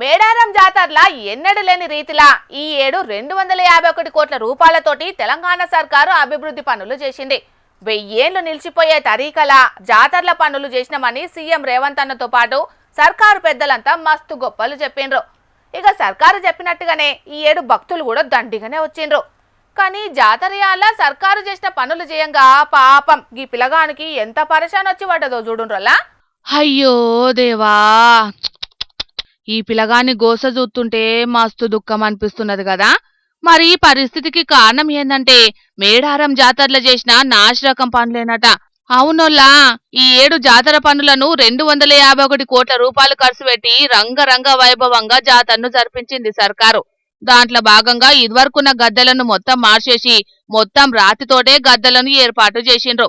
మేడారం జాతరలా ఎన్నడూ లేని రీతిలా ఈ ఏడు 251 కోట్ల రూపాయలతోటి తెలంగాణ సర్కారు అభివృద్ధి పనులు చేసింది. 1000 ఏళ్లు నిలిచిపోయే తరీకలా జాతరల పనులు చేసినామని సీఎం రేవంత్ అన్నతో పాటు సర్కారు పెద్దలంతా మస్తు గొప్పలు చెప్పిండ్రు. ఇక సర్కారు చెప్పినట్టుగానే ఈ ఏడు భక్తులు కూడా దండిగానే వచ్చిండ్రు. కానీ జాతరయాల సర్కారు చేసిన పనులు చేయంగా పాపం ఈ పిల్లగానికి ఎంత పరేషాన్ వచ్చి పడ్డదో చూడుండ్రలా. అయ్యో దేవా, ఈ పిల్లగాని గోస చూస్తుంటే మస్తు దుఃఖం అనిపిస్తున్నది కదా. మరి ఈ పరిస్థితికి కారణం ఏందంటే మేడారం జాతరలో చేసిన నాశరకం పనులేనట. అవునోల్లా, ఈ ఏడు జాతర పనులను 251 కోట్ల రూపాయలు ఖర్చు పెట్టి రంగరంగ వైభవంగా జాతరను జరిపించింది సర్కారు. దాంట్లో భాగంగా ఇదివరకున్న గద్దెలను మొత్తం మార్చేసి మొత్తం రాతితోటే గద్దెలను ఏర్పాటు చేసిండ్రు.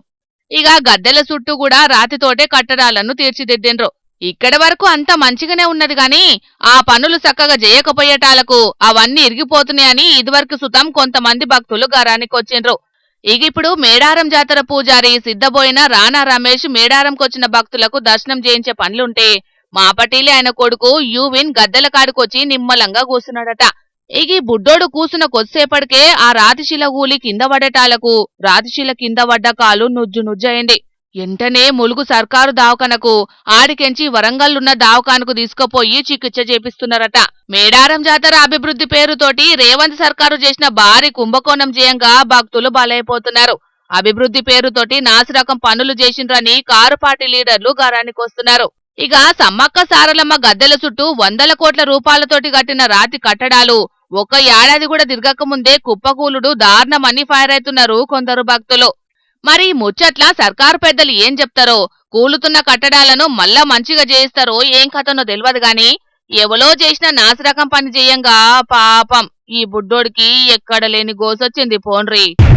ఇక గద్దెల చుట్టూ కూడా రాతితోటే కట్టడాలను తీర్చిదిద్దిండ్రు. ఇక్కడి వరకు అంత మంచిగానే ఉన్నది గాని ఆ పనులు చక్కగా చేయకపోయేటాలకు అవన్నీ ఇరిగిపోతున్నాయని ఇదివరకు సుతం కొంతమంది భక్తులు గరానికి వచ్చిండ్రు. ఇక ఇప్పుడు మేడారం జాతర పూజారి సిద్ధబోయిన రానా రమేష్ మేడారంకొచ్చిన భక్తులకు దర్శనం చేయించే పనులుంటే మాపటీలి ఆయన కొడుకు యూవిన్ గద్దెల కాడుకొచ్చి నిమ్మలంగా కూసున్నాడట. ఇగి బుడ్డోడు కూసున కొద్దిసేపటికే ఆ రాతిశిల ఊలి కింద పడేటాలకు రాతిశిల కింద పడ్డ కాలు నుజ్జు నుజ్జయింది. ఎంటనే ములుగు సర్కారు దావకానకు ఆడికెంచి వరంగల్లున్న దావకానకు తీసుకుపోయి చికిత్స చేపిస్తున్నారట. మేడారం జాతర అభివృద్ధి పేరుతోటి రేవంత్ సర్కారు చేసిన భారీ కుంభకోణం చేయంగా భక్తులు బలైపోతున్నారు. అభివృద్ధి పేరుతోటి నాసిరకం పనులు చేసిండ్రని కారు పార్టీ లీడర్లు గారానికొస్తున్నారు. ఇక సమ్మక్క సారలమ్మ గద్దెల చుట్టూ 100 కోట్ల రూపాయలతోటి కట్టిన రాతి కట్టడాలు ఒక ఏడాది కూడా తిరగకముందే కుప్పకూలుడు దారుణమని ఫైర్ అవుతున్నారు కొందరు భక్తులు. మరి ముచ్చట్ల సర్కారు పెద్దలు ఏం చెప్తారో, కూలుతున్న కట్టడాలను మళ్ళా మంచిగా చేయిస్తారో ఏం కథనో తెలియదు గాని ఎవలో చేసిన నాసిరకం పని చేయంగా పాపం ఈ బుడ్డోడికి ఎక్కడ లేని గోసొచ్చింది పోన్రి.